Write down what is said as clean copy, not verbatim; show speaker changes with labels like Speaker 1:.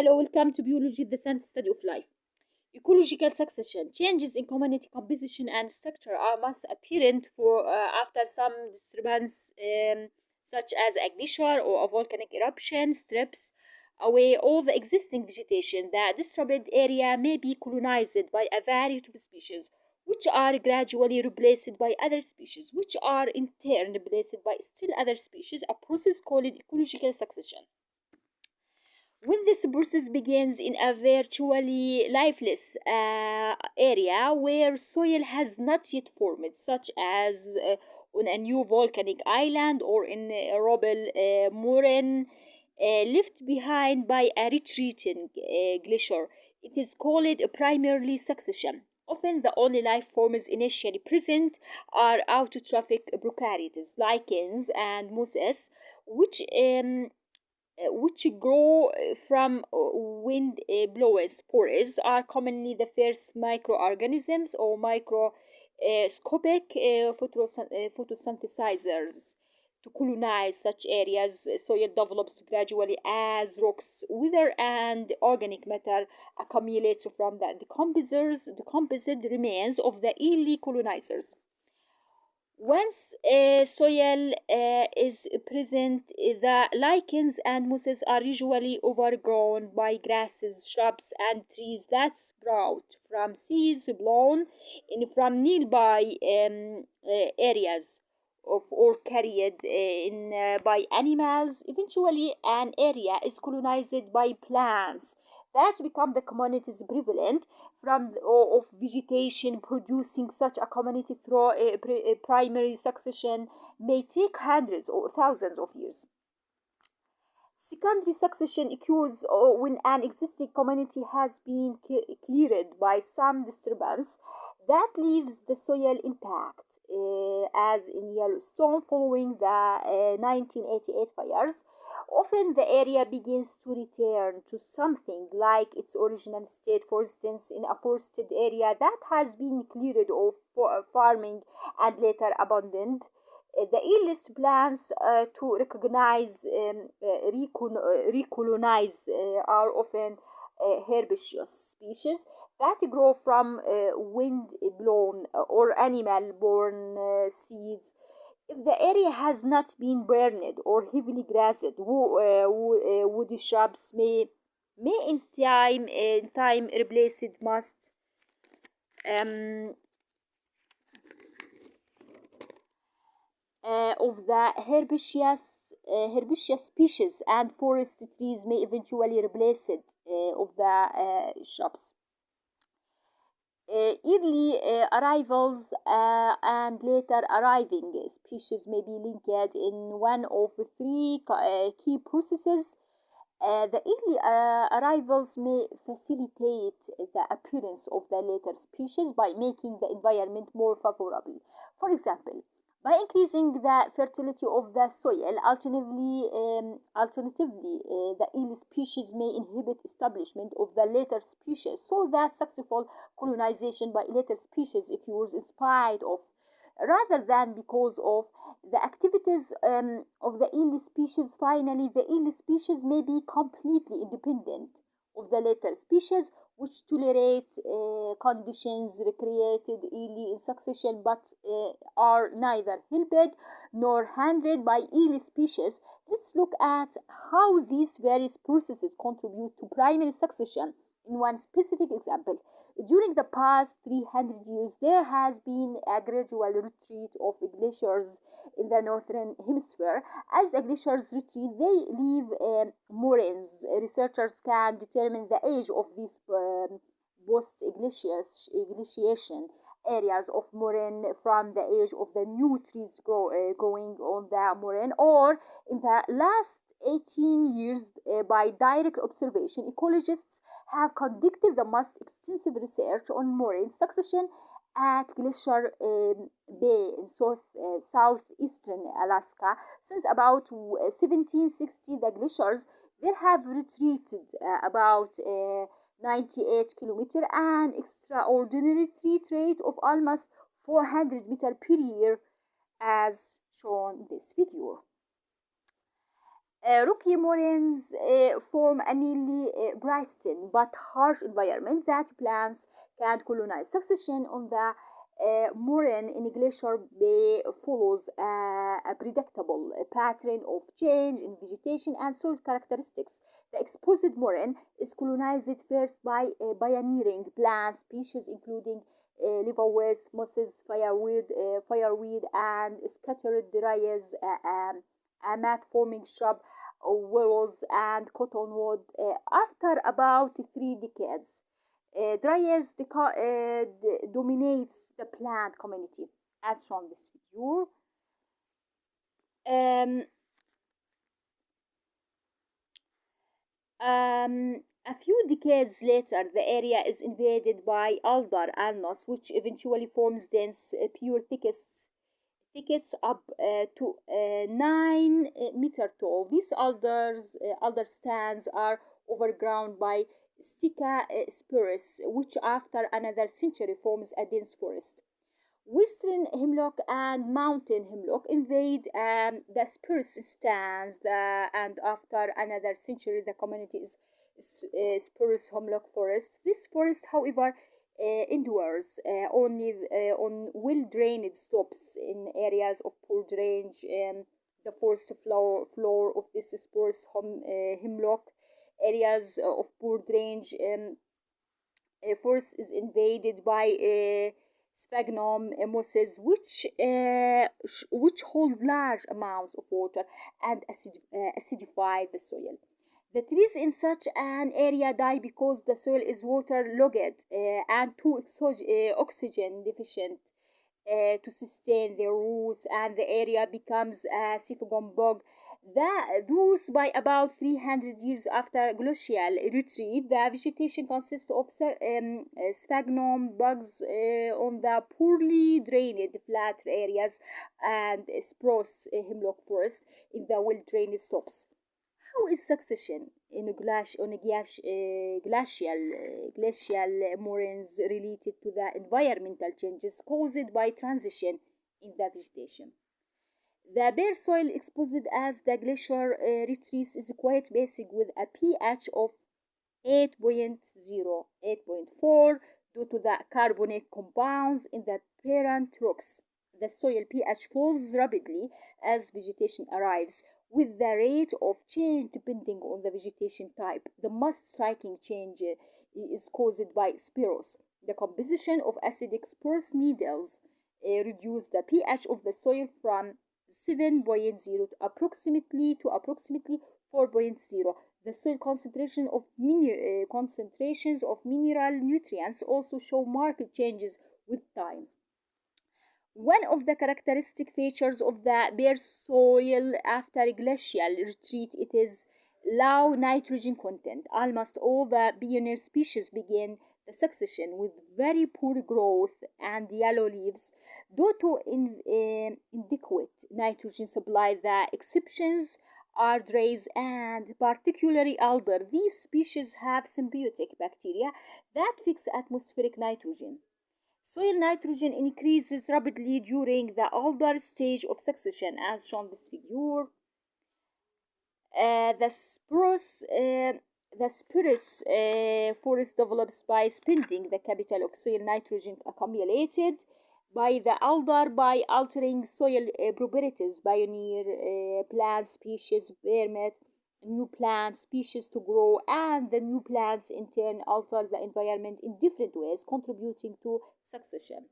Speaker 1: Hello, welcome to Biology, the science study of life. Ecological succession. Changes in community composition and structure are most apparent for after some disturbance, such as a glacier or a volcanic eruption, strips away all the existing vegetation. The disturbed area may be colonized by a variety of species, which are gradually replaced by other species, which are in turn replaced by still other species, a process called ecological succession. When this process begins in a virtually lifeless area where soil has not yet formed, such as on a new volcanic island or in a rubble moraine left behind by a retreating glacier, it is called a primary succession. Often the only life forms initially present are autotrophic prokaryotes, lichens, and mosses, which grow from wind blown spores, are commonly the first microorganisms or microscopic photosynthesizers to colonize such areas. Soil develops gradually as rocks wither and organic matter accumulates from the decomposed remains of the early colonizers. Once soil is present, the lichens and mosses are usually overgrown by grasses, shrubs, and trees that sprout from seeds blown in from nearby areas or carried in by animals. Eventually, an area is colonized by plants that become the community's prevalent from of vegetation. Producing such a community through a primary succession may take hundreds or thousands of years. Secondary succession occurs when an existing community has been cleared by some disturbance that leaves the soil intact, as in Yellowstone following the 1988 fires. Often the area begins to return to something like its original state. For instance, in a forested area that has been cleared of farming and later abandoned, the earliest plants to recolonize are often herbaceous species that grow from wind-blown or animal-borne seeds. If the area has not been burned or heavily grazed, woody shrubs may in time replace it most of the herbaceous species, and forest trees may eventually replace it of the shrubs. Early arrivals and later arriving species may be linked in one of three key processes. The early arrivals may facilitate the appearance of the later species by making the environment more favorable. For example, by increasing the fertility of the soil. Alternatively, the early species may inhibit establishment of the later species, so that successful colonization by later species occurs in spite of, rather than because of, the activities of the early species. Finally, the early species may be completely independent of the later species, which tolerate conditions recreated early in succession, but are neither helped nor hindered by early species. Let's look at how these various processes contribute to primary succession in one specific example. During the past 300 years, there has been a gradual retreat of glaciers in the northern hemisphere. As the glaciers retreat, they leave moraines. Researchers can determine the age of these post-glaciation areas of moraine from the age of the new trees growing on the moraine, or in the last 18 years by direct observation. Ecologists have conducted the most extensive research on moraine succession at Glacier Bay in southeastern Alaska. Since about 1760, the glaciers there have retreated about 98 kilometers, an extraordinary retreat rate of almost 400 meters per year, as shown in this video. Rocky moraines form a nearly pristine but harsh environment that plants can colonize. Succession on the moraine in Glacier Bay follows a predictable pattern of change in vegetation and soil characteristics. The exposed moraine is colonized first by pioneering plant species including liverworts, mosses, fireweed, and scattered dryas, a mat-forming shrub, willows, and cottonwood. After about 3 decades, dryers dominates the plant community, as shown this figure. Um, a few decades later, the area is invaded by alder alnos, which eventually forms dense, pure thickets up to 9 meter tall. These alder stands are overgrown by Stica spurus, which after another century forms a dense forest. Western hemlock and mountain hemlock invade the spruce stands, and after another century, the community spruce hemlock forest. This forest, however, endures only on well-drained slopes in areas of poor drainage. The forest floor of this spruce hemlock areas of poor drainage forest is invaded by sphagnum mosses, which hold large amounts of water and acidify the soil. The trees in such an area die because the soil is waterlogged and too oxygen deficient to sustain their roots, and the area becomes a Sifugum bog. Thus, by about 300 years after glacial retreat, the vegetation consists of sphagnum bogs on the poorly drained flat areas and spruce hemlock forest in the well-drained slopes. How is succession in glacial moraines related to the environmental changes caused by transition in the vegetation? The bare soil exposed as the glacier retreats is quite basic, with a pH of 8.0, 8.4 due to the carbonate compounds in the parent rocks. The soil pH falls rapidly as vegetation arrives, with the rate of change depending on the vegetation type. The most striking change is caused by spirals. The composition of acidic spruce needles reduce the pH of the soil from 7.0 to approximately 4.0. The soil concentrations of mineral nutrients also show marked changes with time. One of the characteristic features of the bare soil after glacial retreat it is low nitrogen content. Almost all the pioneer species begin the succession with very poor growth and yellow leaves due to inadequate nitrogen supply. The exceptions are drays and particularly alder. These species have symbiotic bacteria that fix atmospheric nitrogen. Soil nitrogen increases rapidly during the alder stage of succession, as shown in this figure. The spruce forest develops by spending the capital of soil nitrogen accumulated by the alder by altering soil properties. Pioneer plant species permit new plant species to grow, and the new plants in turn alter the environment in different ways, contributing to succession.